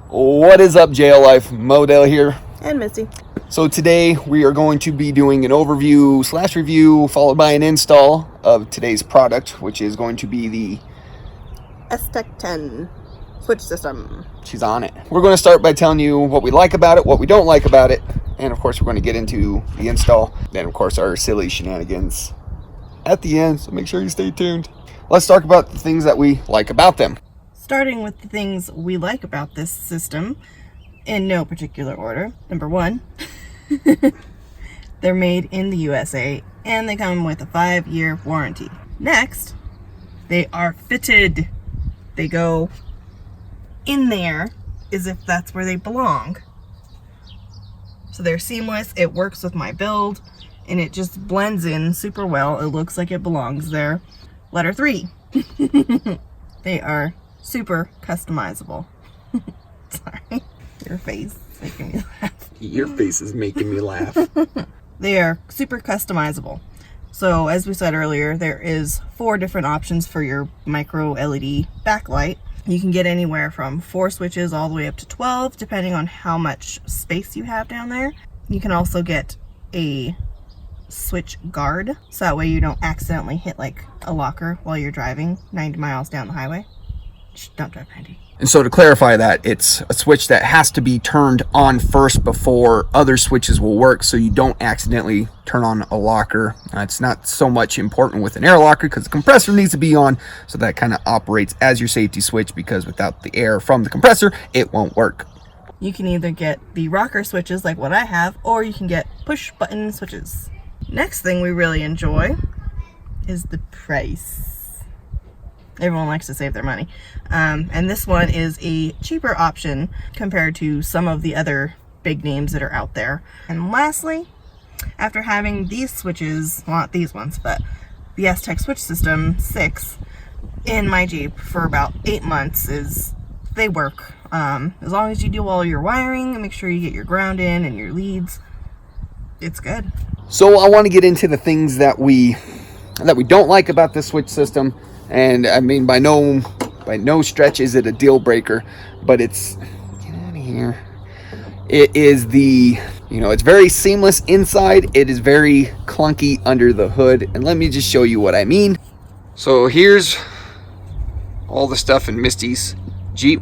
What is up, jail life? Modell here. And Misty. So today we are going to be doing an overview / review followed by an install of today's product, which is going to be the Stech 10 switch system. She's on it. We're going to start by telling you what we like about it, what we don't like about it, and of course we're going to get into the install. Then of course our silly shenanigans at the end, so make sure you stay tuned. Let's talk about the things that we like about them. Starting with the things we like about this system, in no particular order. Number one, they're made in the USA and they come with a 5-year warranty. Next, they are fitted. They go in there as if that's where they belong. So they're seamless. It works with my build and it just blends in super well. It looks like it belongs there. Letter 3. They are super customizable. Sorry. Your face is making me laugh. Your face is making me laugh. They are super customizable. So as we said earlier, there is 4 different options for your micro LED backlight. You can get anywhere from 4 switches all the way up to 12, depending on how much space you have down there. You can also get a switch guard, so that way you don't accidentally hit like a locker while you're driving 90 miles down the highway. Shh, don't drive 90. And so to clarify that, it's a switch that has to be turned on first before other switches will work, so you don't accidentally turn on a locker. It's not so much important with an air locker because the compressor needs to be on, so that kind of operates as your safety switch, because without the air from the compressor, it won't work. You can either get the rocker switches like what I have, or you can get push button switches. Next thing we really enjoy is the price. Everyone likes to save their money. And this one is a cheaper option compared to some of the other big names that are out there. And lastly, after having these switches, well, not these ones, but the Stech switch system 6 in my Jeep for about 8 months, they work. As long as you do all your wiring and make sure you get your ground in and your leads, it's good. So I want to get into the things that we don't like about this switch system. And I mean, by no stretch is it a deal breaker, but it's, get out of here. It is it's very seamless inside. It is very clunky under the hood. And let me just show you what I mean. So here's all the stuff in Misty's Jeep.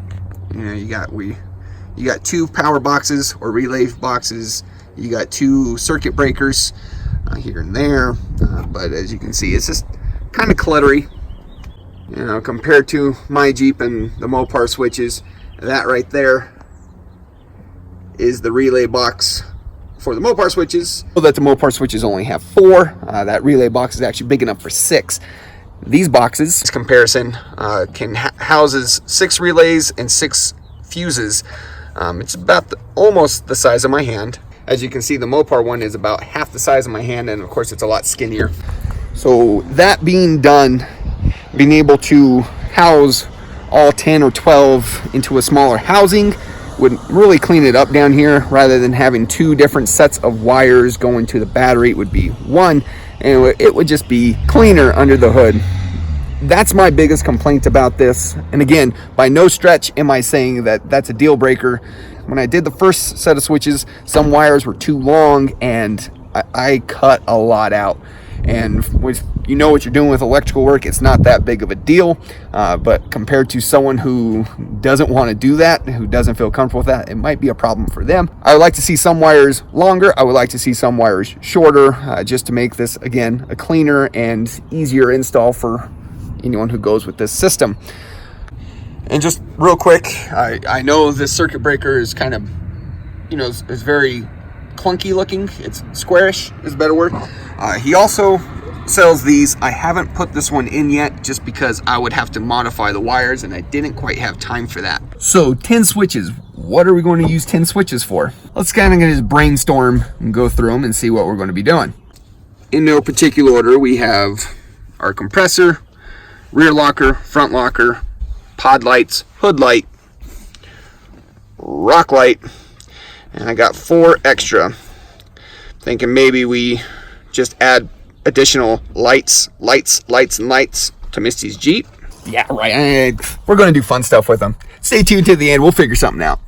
You got 2 power boxes or relay boxes. You got 2 circuit breakers here and there. But as you can see, it's just kind of cluttery. Compared to my Jeep and the Mopar switches, that right there is the relay box for the Mopar switches. So that the Mopar switches only have 4. That relay box is actually big enough for 6. These boxes, this comparison, can houses 6 relays and 6 fuses. It's about almost the size of my hand. As you can see, the Mopar one is about half the size of my hand, and of course it's a lot skinnier. So that being done, being able to house all 10 or 12 into a smaller housing would really clean it up down here, rather than having 2 different sets of wires going to the battery. It would be 1, and it would just be cleaner under the hood. That's my biggest complaint about this. And again, by no stretch am I saying that that's a deal breaker. When I did the first set of switches, some wires were too long and I cut a lot out. And with what you're doing with electrical work, it's not that big of a deal. But compared to someone who doesn't want to do that, who doesn't feel comfortable with that, it might be a problem for them. I would like to see some wires longer. I would like to see some wires shorter, just to make this, again, a cleaner and easier install for anyone who goes with this system. And just real quick, I know this circuit breaker is kind of, is very clunky looking. It's squarish is a better word. He also sells these. I haven't put this one in yet just because I would have to modify the wires and I didn't quite have time for that. So 10 switches. What are we going to use 10 switches for? Let's kind of just brainstorm and go through them and see what we're going to be doing. In no particular order, we have our compressor, rear locker, front locker, pod lights, hood light, rock light, and I got 4 extra. Thinking maybe we just add additional lights, and lights to Misty's Jeep. Yeah, right. We're going to do fun stuff with them. Stay tuned to the end. We'll figure something out.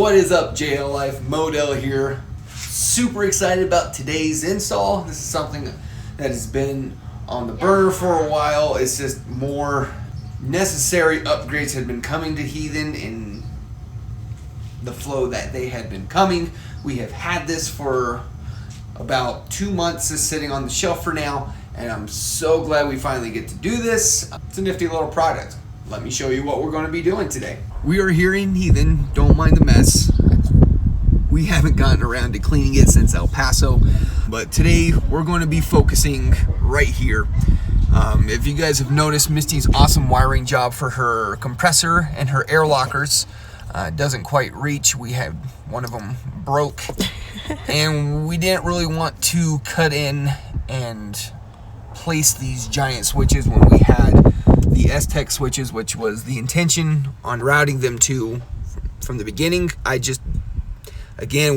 What is up, JL Life? Modell here. Super excited about today's install. This is something that has been on the burner for a while. It's just more necessary upgrades had been coming to Heathen in the flow that they had been coming. We have had this for about 2 months, is sitting on the shelf for now, and I'm so glad we finally get to do this. It's a nifty little product. Let me show you what we're going to be doing today. We are here in Heathen. Don't mind the mess. We haven't gotten around to cleaning it since El Paso, but today we're going to be focusing right here. If you guys have noticed Misty's awesome wiring job for her compressor and her air lockers doesn't quite reach. We had one of them broke and we didn't really want to cut in and place these giant switches when we had the Stech switches, which was the intention on routing them to from the beginning.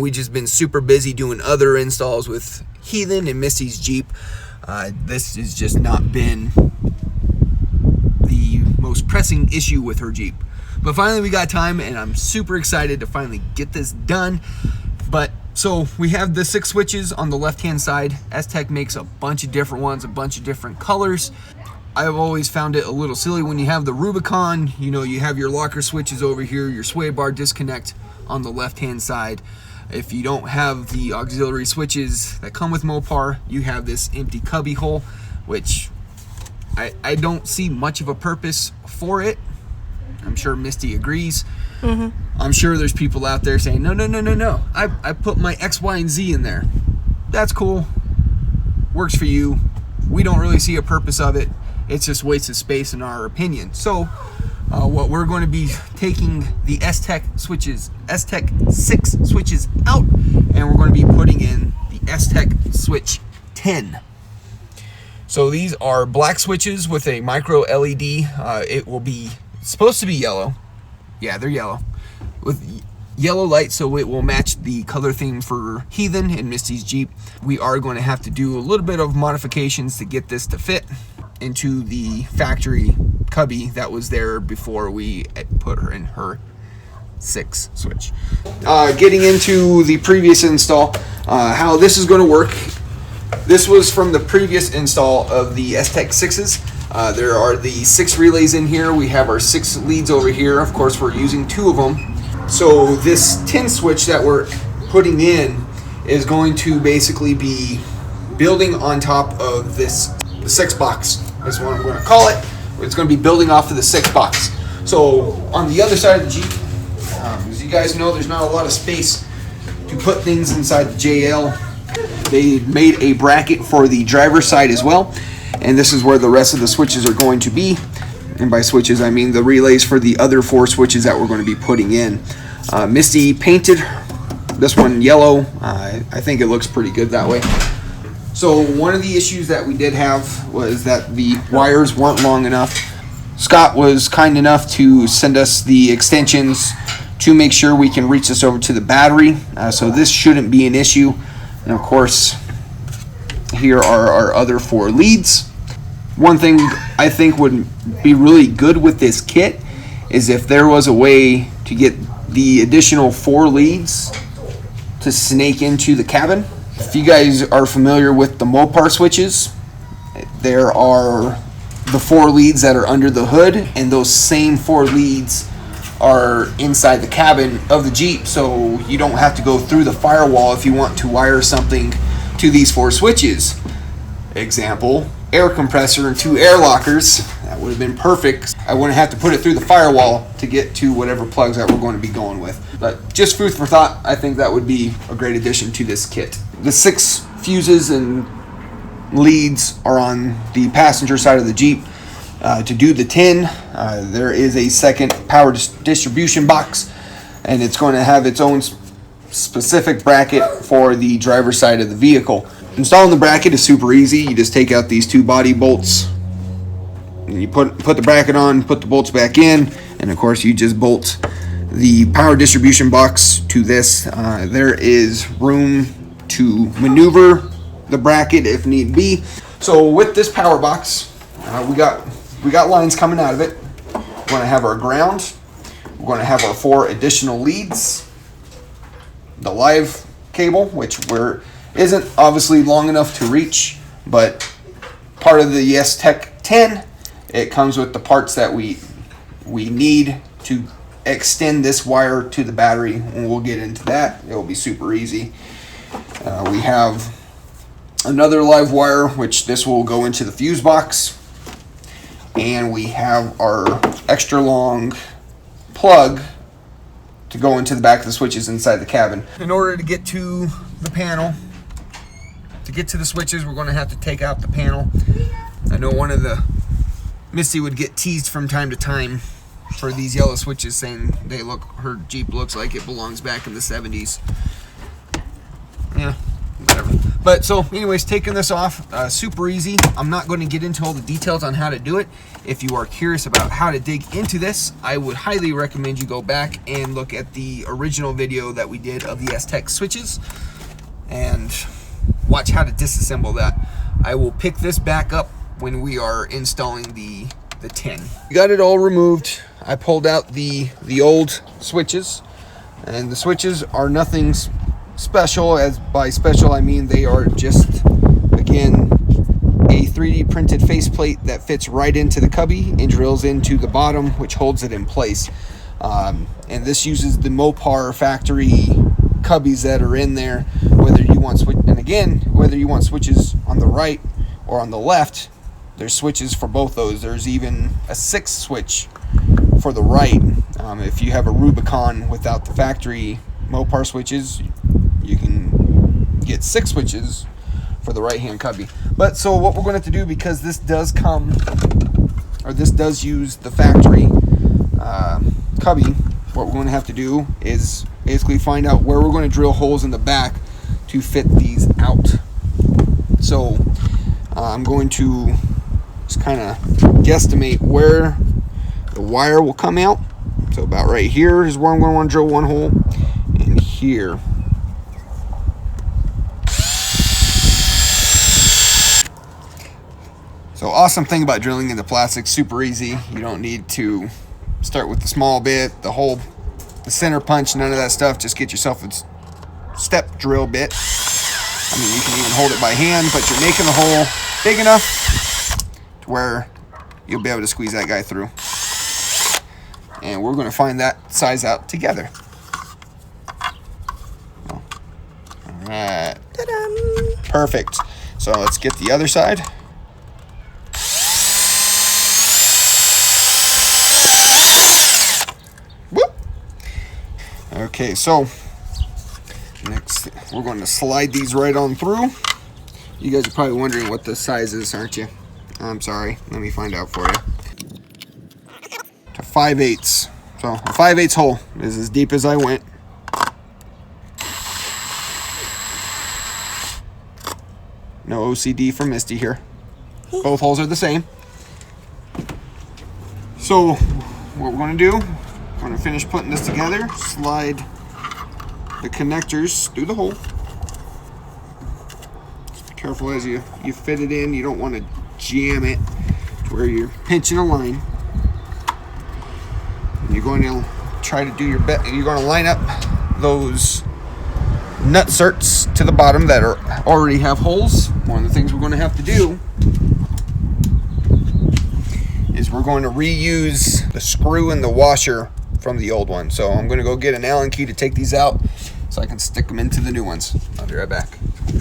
We just been super busy doing other installs with Heathen and Misty's Jeep. This has just not been the most pressing issue with her Jeep. But finally we got time, and I'm super excited to finally get this done. So we have the 6 switches on the left-hand side. Stech makes a bunch of different ones, a bunch of different colors. I've always found it a little silly when you have the Rubicon, you have your locker switches over here, your sway bar disconnect on the left-hand side. If you don't have the auxiliary switches that come with Mopar, you have this empty cubby hole, which I don't see much of a purpose for it. I'm sure Misty agrees. Mm-hmm. I'm sure there's people out there saying, no. I put my X, Y, and Z in there. That's cool. Works for you. We don't really see a purpose of it. It's just wasted space in our opinion. So what we're going to be taking the Stech 6 switches out, and we're going to be putting in the Stech switch 10. So these are black switches with a micro LED. It will be supposed to be yellow. Yeah, they're yellow with yellow light, so it will match the color theme for Heathen and Misty's Jeep. We are going to have to do a little bit of modifications to get this to fit into the factory cubby that was there before we put her in her 6 switch. Getting into the previous install, how this is going to work. This was from the previous install of the Stech 6s. There are the 6 relays in here. We have our 6 leads over here. Of course, we're using 2 of them. So this 10 switch that we're putting in is going to basically be building on top of the 6 box. Is what I'm going to call it. It's going to be building off of the 6 box. So on the other side of the Jeep, as you guys know, there's not a lot of space to put things inside the JL. They made a bracket for the driver's side as well, and this is where the rest of the switches are going to be. And by switches, I mean the relays for the other 4 switches that we're going to be putting in. Misty painted this one yellow. I think it looks pretty good that way. So one of the issues that we did have was that the wires weren't long enough. Scott was kind enough to send us the extensions to make sure we can reach this over to the battery. So this shouldn't be an issue. And of course, here are our other 4 leads. One thing I think would be really good with this kit is if there was a way to get the additional 4 leads to snake into the cabin. If you guys are familiar with the Mopar switches, there are the 4 leads that are under the hood, and those same 4 leads are inside the cabin of the Jeep, so you don't have to go through the firewall if you want to wire something to these 4 switches. Example, air compressor and 2 air lockers. That would have been perfect. I wouldn't have to put it through the firewall to get to whatever plugs that we're going to be going with. But just food for thought, I think that would be a great addition to this kit. The 6 fuses and leads are on the passenger side of the Jeep. To do the 10, there is a second power distribution box, and it's going to have its own specific bracket for the driver's side of the vehicle. Installing the bracket is super easy. You just take out these 2 body bolts, and you put the bracket on, put the bolts back in, and of course you just bolt the power distribution box to this. There is room to maneuver the bracket if need be. So with this power box, we got lines coming out of it. We're going to have our ground. We're going to have our 4 additional leads. the live cable, which isn't obviously long enough to reach, but part of the Stech 10, it comes with the parts that we need to extend this wire to the battery, and we'll get into that. It will be super easy. We have another live wire, which this will go into the fuse box, and we have our extra long plug to go into the back of the switches inside the cabin. In order to get to the panel, to get to the switches, we're going to have to take out the panel. I know Missy would get teased from time to time for these yellow switches, saying her Jeep looks like it belongs back in the 70s. Yeah, whatever. But so anyways, taking this off, super easy. I'm not going to get into all the details on how to do it. If you are curious about how to dig into this, I would highly recommend you go back and look at the original video that we did of the Stech switches and watch how to disassemble that. I will pick this back up when we are installing the 10. We got it all removed. I pulled out the old switches, and the switches are nothing special. As by special, I mean they are just, again, a 3D printed faceplate that fits right into the cubby and drills into the bottom, which holds it in place. And this uses the Mopar factory cubbies that are in there. Whether you want switches on the right or on the left, there's switches for both those. There's even a 6th switch for the right. If you have a Rubicon without the factory Mopar switches, you can get 6 switches for the right hand cubby. But so what we're going to have to do, because this does use the factory cubby, what we're going to have to do is basically find out where we're going to drill holes in the back to fit these out. So I'm going to just kind of guesstimate where the wire will come out. So about right here is where I'm going to want to drill one hole, and here. So awesome thing about drilling into plastic, super easy. You don't need to start with the small bit, the center punch, none of that stuff. Just get yourself a step drill bit. I mean, you can even hold it by hand, but you're making the hole big enough to where you'll be able to squeeze that guy through. And we're going to find that size out together. All right. Ta-da! Perfect. So let's get the other side. Okay, so next we're going to slide these right on through. You guys are probably wondering what the size is, aren't you? I'm sorry, let me find out for you. To 5/8. So a 5/8 hole is as deep as I went. No OCD for Misty here. Both holes are the same. So what we're going to do, we're going to finish putting this together, slide the connectors through the hole. Just be careful as you fit it in. You don't want to jam it to where you're pinching a line. And you're going to try to do your best. You're going to line up those nutserts to the bottom that already have holes. One of the things we're going to have to do is we're going to reuse the screw and the washer from the old one. So I'm going to go get an Allen key to take these out so I can stick them into the new ones. I'll be right back.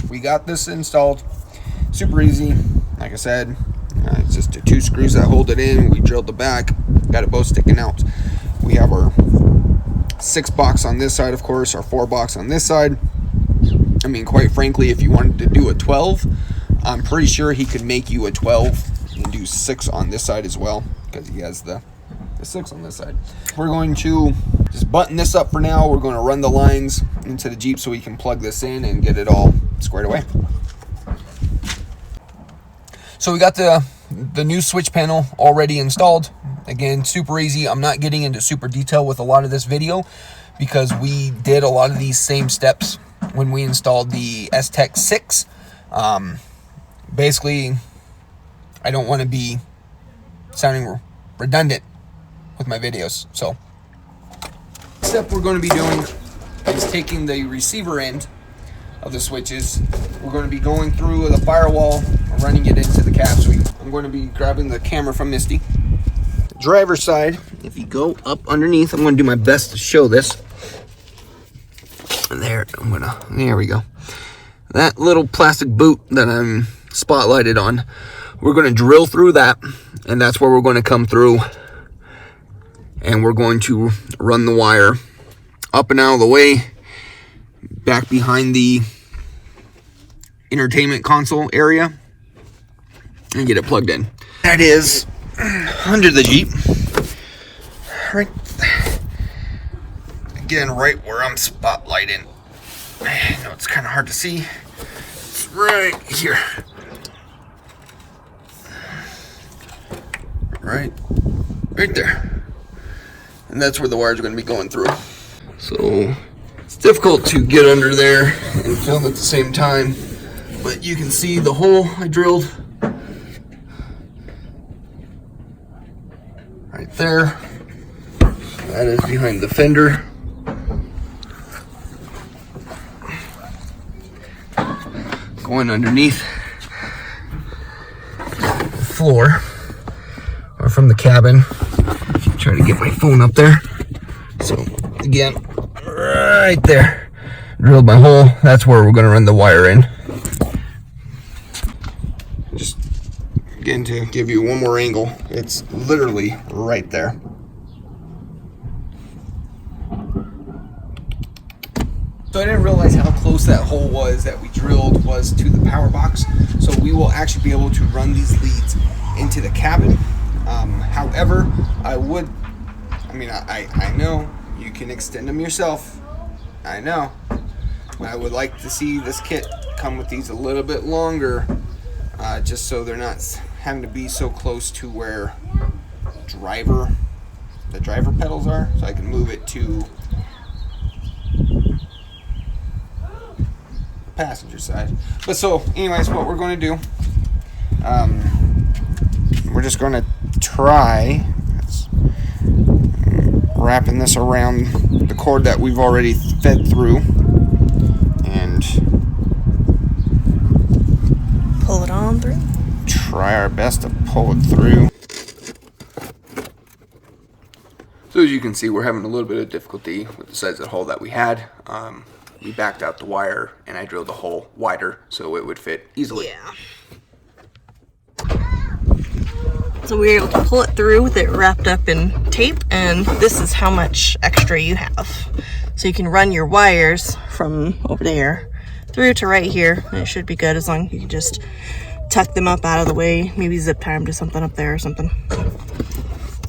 We got this installed. Super easy. Like I said, it's just the 2 screws that hold it in. We drilled the back, got it both sticking out. We have our 6 box on this side, of course, our 4 box on this side. I mean, quite frankly, if you wanted to do a 12, I'm pretty sure he could make you a 12 and do 6 on this side as well, because he has the 6 on this side. We're going to just button this up for now. We're going to run the lines into the Jeep so we can plug this in and get it all squared away. So we got the new switch panel already installed. Again, super easy. I'm not getting into super detail with a lot of this video because we did a lot of these same steps when we installed the Stech 6. Basically, I don't want to be sounding redundant with my videos. So, step we're going to be doing is taking the receiver end of the switches. We're going to be going through the firewall, running it into the cap suite. I'm going to be grabbing the camera from Misty. Driver's side, if you go up underneath, I'm going to do my best to show this. And there we go. That little plastic boot that I'm spotlighted on, we're going to drill through that, and that's where we're going to come through, and we're going to run the wire up and out of the way, back behind the entertainment console area, and get it plugged in. That is under the Jeep, right, again, right where I'm spotlighting. I know it's kind of hard to see. It's right here. Right there. And that's where the wires are going to be going through. So it's difficult to get under there and film at the same time, but you can see the hole I drilled right there. That is behind the fender. Going underneath the floor, or from the cabin. Try to get my phone up there. So again, right there, drilled my hole. That's where we're going to run the wire in. Just again, to give you one more angle, it's literally right there. So I didn't realize how close that hole was that we drilled was to the power box. So we will actually be able to run these leads into the cabin. However, I know you can extend them yourself. I know. I would like to see this kit come with these a little bit longer, just so they're not having to be so close to where the driver pedals are, so I can move it to passenger side. But so anyways, what we're going to do, we're just going to try wrapping this around the cord that we've already fed through and Pull it on through. Try our best to pull it through. So as you can see, we're having a little bit of difficulty with the size of the hole that we had. We backed out the wire and I drilled the hole wider so it would fit easily. Yeah. So we were able to pull it through with it wrapped up in tape, and this is how much extra you have. So you can run your wires from over there through to right here, and it should be good as long as you can just tuck them up out of the way, maybe zip tie them to something up there or something.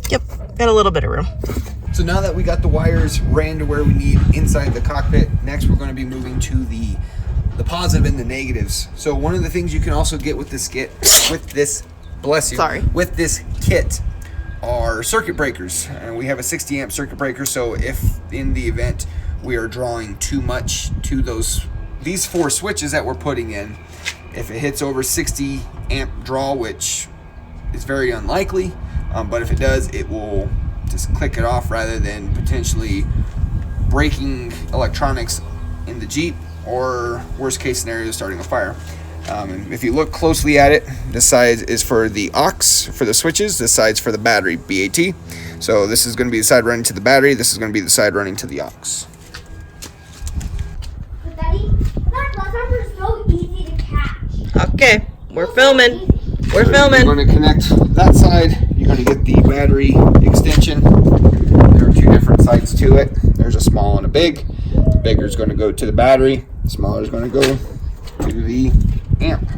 Yep, got a little bit of room. So now that we got the wires ran to where we need inside the cockpit, next we're going to be moving to the positive and the negatives. So one of the things you can also get with this kit, with this kit are circuit breakers. And we have a 60 amp circuit breaker, so if in the event we are drawing too much to these 4 switches that we're putting in, if it hits over 60 amp draw, which is very unlikely, but if it does, it will just click it off rather than potentially breaking electronics in the Jeep, or worst case scenario, starting a fire. And if you look closely at it, this side is for the aux for the switches, this side's for the battery, BAT. So this is going to be the side running to the battery, this is going to be the side running to the aux. But Daddy, that buzzer is so easy to catch. Okay, we're filming. We're filming. You're going to connect that side, you're going to get the battery extension. There are 2 different sides to it. There's a small and a big. The bigger is going to go to the battery, the smaller is going to go to the amp.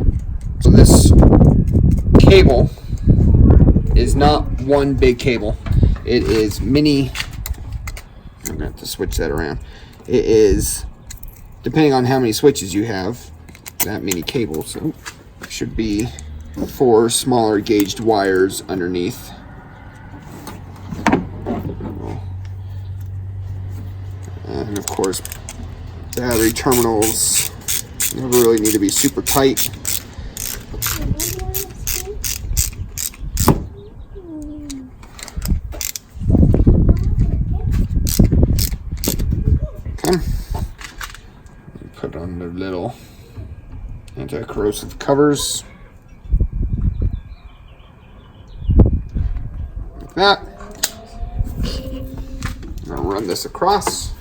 So this cable is not one big cable. It is mini. I'm going to have to switch that around. It is, depending on how many switches you have, that many cables. So it should be 4 smaller gauged wires underneath. And of course, battery terminals never really need to be super tight. Okay. on the little anti-corrosive covers. Like that. I'm gonna run this across.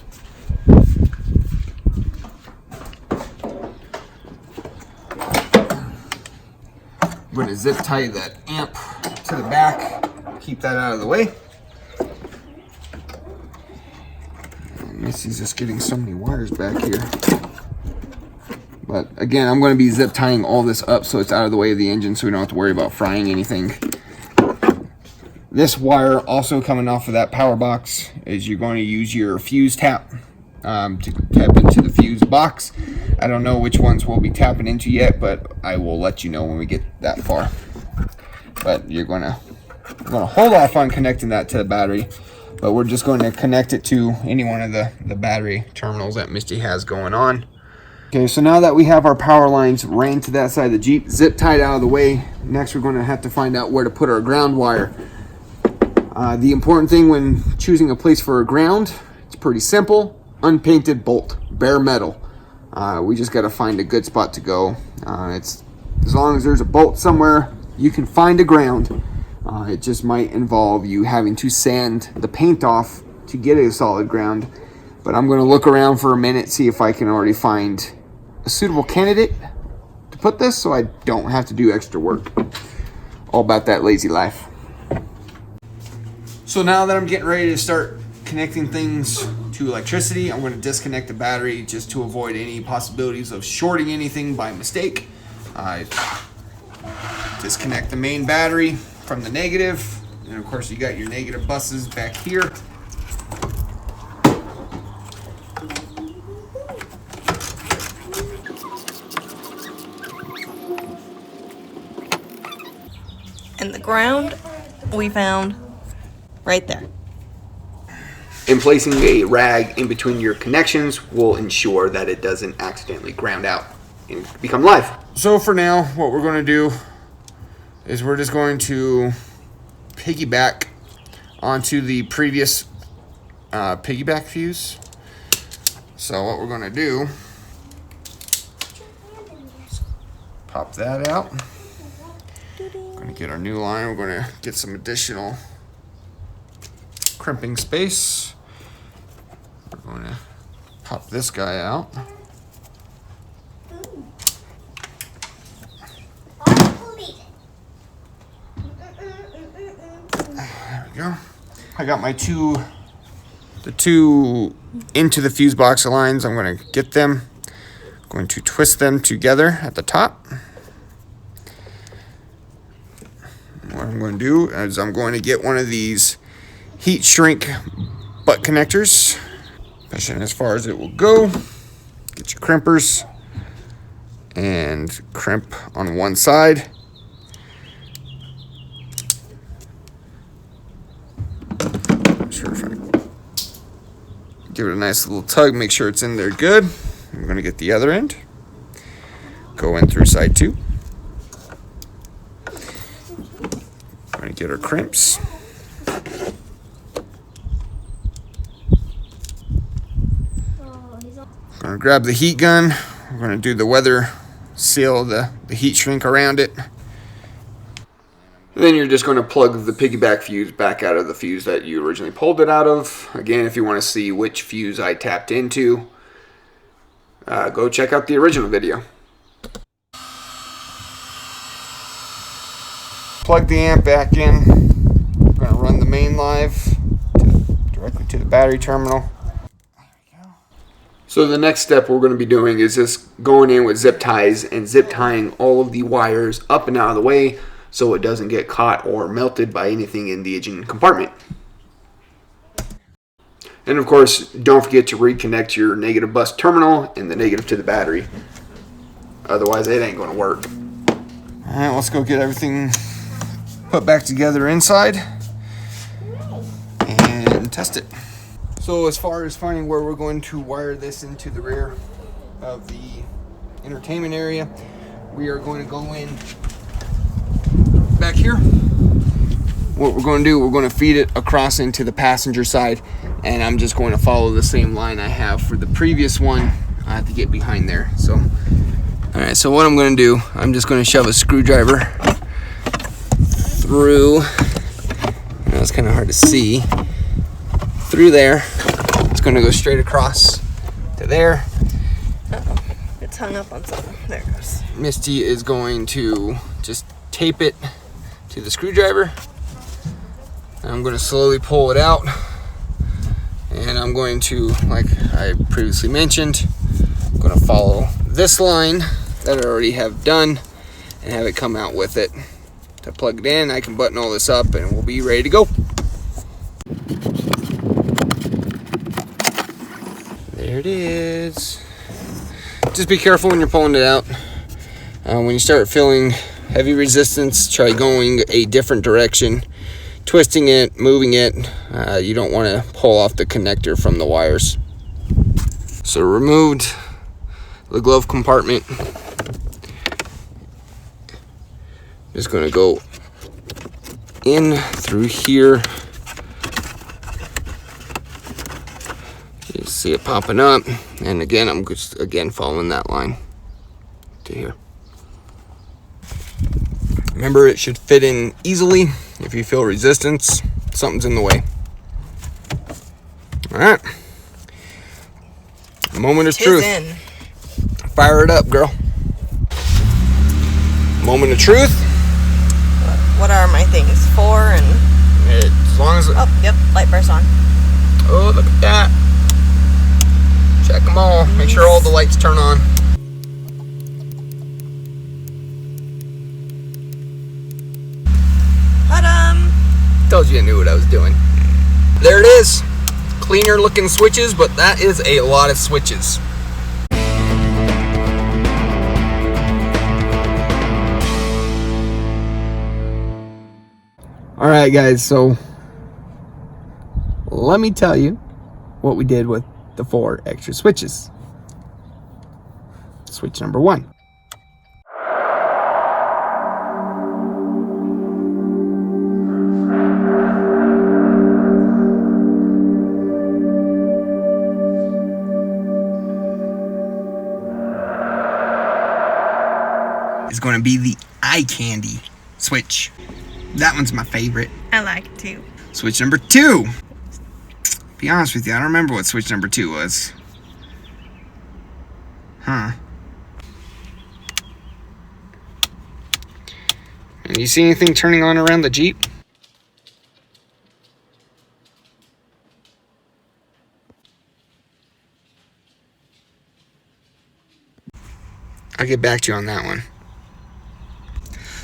I'm going to zip tie that amp to the back, keep that out of the way. And Missy's just getting so many wires back here. But again, I'm going to be zip tying all this up so it's out of the way of the engine so we don't have to worry about frying anything. This wire also coming off of that power box is you're going to use your fuse tap to tap into the fuse box. I don't know which ones we'll be tapping into yet, but I will let you know when we get that far. But we're gonna hold off on connecting that to the battery, but we're just going to connect it to any one of the battery terminals that Misty has going on. Okay, so now that we have our power lines ran to that side of the Jeep, zip tied out of the way, next we're going to have to find out where to put our ground wire. The important thing when choosing a place for a ground, it's pretty simple. Unpainted bolt, bare metal. We just got to find a good spot to go. It's as long as there's a bolt somewhere, you can find a ground. It just might involve you having to sand the paint off to get a solid ground. But I'm going to look around for a minute, see if I can already find a suitable candidate to put this so I don't have to do extra work. All about that lazy life. So now that I'm getting ready to start connecting things to electricity, I'm going to disconnect the battery just to avoid any possibilities of shorting anything by mistake. Disconnect the main battery from the negative, and of course you got your negative buses back here. And the ground we found right there. And placing a rag in between your connections will ensure that it doesn't accidentally ground out and become live. So for now, what we're going to do is we're just going to piggyback onto the previous piggyback fuse. So what we're going to do, pop that out. Going to get our new line. We're going to get some additional crimping space. We're going to pop this guy out. There we go. I got my the two into the fuse box lines. I'm going to get them. I'm going to twist them together at the top. What I'm going to do is I'm going to get one of these heat shrink butt connectors. Pushing as far as it will go. Get your crimpers and crimp on one side. Sure if I give it a nice little tug, make sure it's in there good. I'm going to get the other end. Go in through side two. Going to get our crimps. Going to grab the heat gun. We're going to do the weather seal, the heat shrink around it. Then you're just going to plug the piggyback fuse back out of the fuse that you originally pulled it out of. Again, if you want to see which fuse I tapped into, go check out the original video. Plug the amp back in. I'm going to run the main live directly to the battery terminal. So the next step we're going to be doing is just going in with zip ties and zip tying all of the wires up and out of the way so it doesn't get caught or melted by anything in the engine compartment. And of course, don't forget to reconnect your negative bus terminal and the negative to the battery. Otherwise, it ain't going to work. All right, let's go get everything put back together inside and test it. So as far as finding where we're going to wire this into the rear of the entertainment area, we are going to go in back here. What we're going to do, we're going to feed it across into the passenger side, and I'm just going to follow the same line I have for the previous one I have to get behind there. So, all right. So what I'm going to do, I'm just going to shove a screwdriver through. It's kind of hard to see through there. It's going to go straight across to there. Uh-oh. It's hung up on something. There it goes. Misty is going to just tape it to the screwdriver. I'm going to slowly pull it out. And I'm going to, like I previously mentioned, I'm going to follow this line that I already have done and have it come out with it. To plug it in, I can button all this up and we'll be ready to go. There it is. Just be careful when you're pulling it out. When you start feeling heavy resistance, try going a different direction. Twisting it, moving it, you don't want to pull off the connector from the wires. So removed the glove compartment. Just going to go in through here. You see it popping up, and again I'm just following that line to here. Remember, it should fit in easily. If you feel resistance, something's in the way. All right. Moment of truth. In. Fire it up, girl. Moment of truth. What are my things? 4 and... As long as... Oh, yep. Light burst on. Oh, look at that. Check them all. Make sure all the lights turn on. Told you I knew what I was doing. There it is. Cleaner looking switches, but that is a lot of switches. All right, guys, so let me tell you what we did with the 4 extra switches. Switch number 1. Is going to be the eye candy switch. That one's my favorite. I like it too. Switch number 2. Be honest with you, I don't remember what switch number 2 was. Huh. And you see anything turning on around the Jeep? I'll get back to you on that one.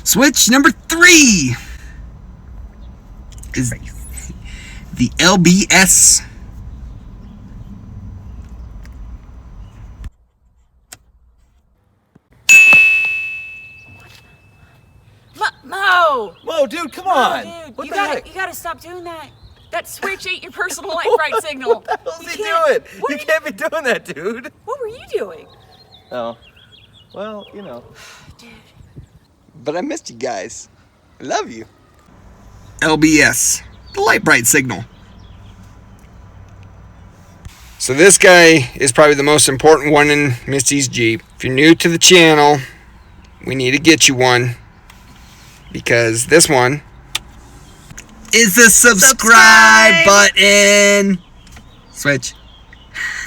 Switch number 3 is the LBS. Mo! Whoa, dude, come on! Dude, What you the gotta heck? you gotta stop doing that. That switch ate your personal litebrite signal. What the hell's You he can't- doing? What You are can't be doing that, dude. What were you doing? Oh, well, you know. Dude. But I missed you guys. I love you. LBS, the light bright signal. So this guy is probably the most important one in Misty's Jeep. If you're new to the channel, we need to get you one, because this one is the subscribe button. Switch.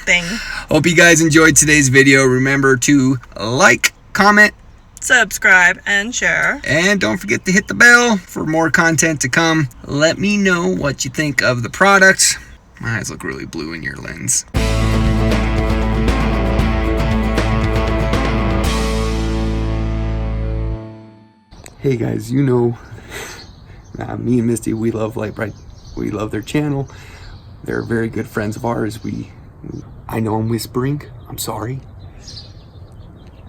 Thing. Hope you guys enjoyed today's video. Remember to like, comment, Subscribe and share. and don't forget to hit the bell for more content to come. Let me know what you think of the product. My eyes look really blue in your lens. Hey guys, you know, me and Misty, we love litebrite. We love their channel. They're very good friends of ours. I know I'm whispering. I'm sorry.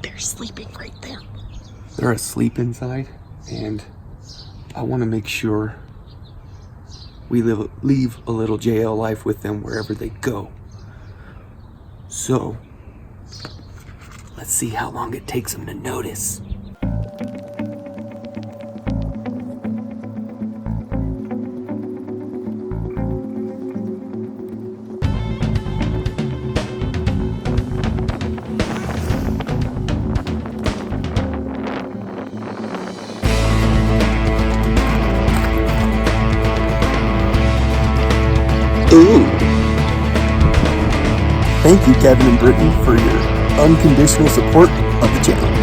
They're sleeping right there. They're asleep inside, and I want to make sure we leave a little JL life with them wherever they go. So, let's see how long it takes them to notice. Ooh. Thank you, Kevin and Brittany, for your unconditional support of the channel.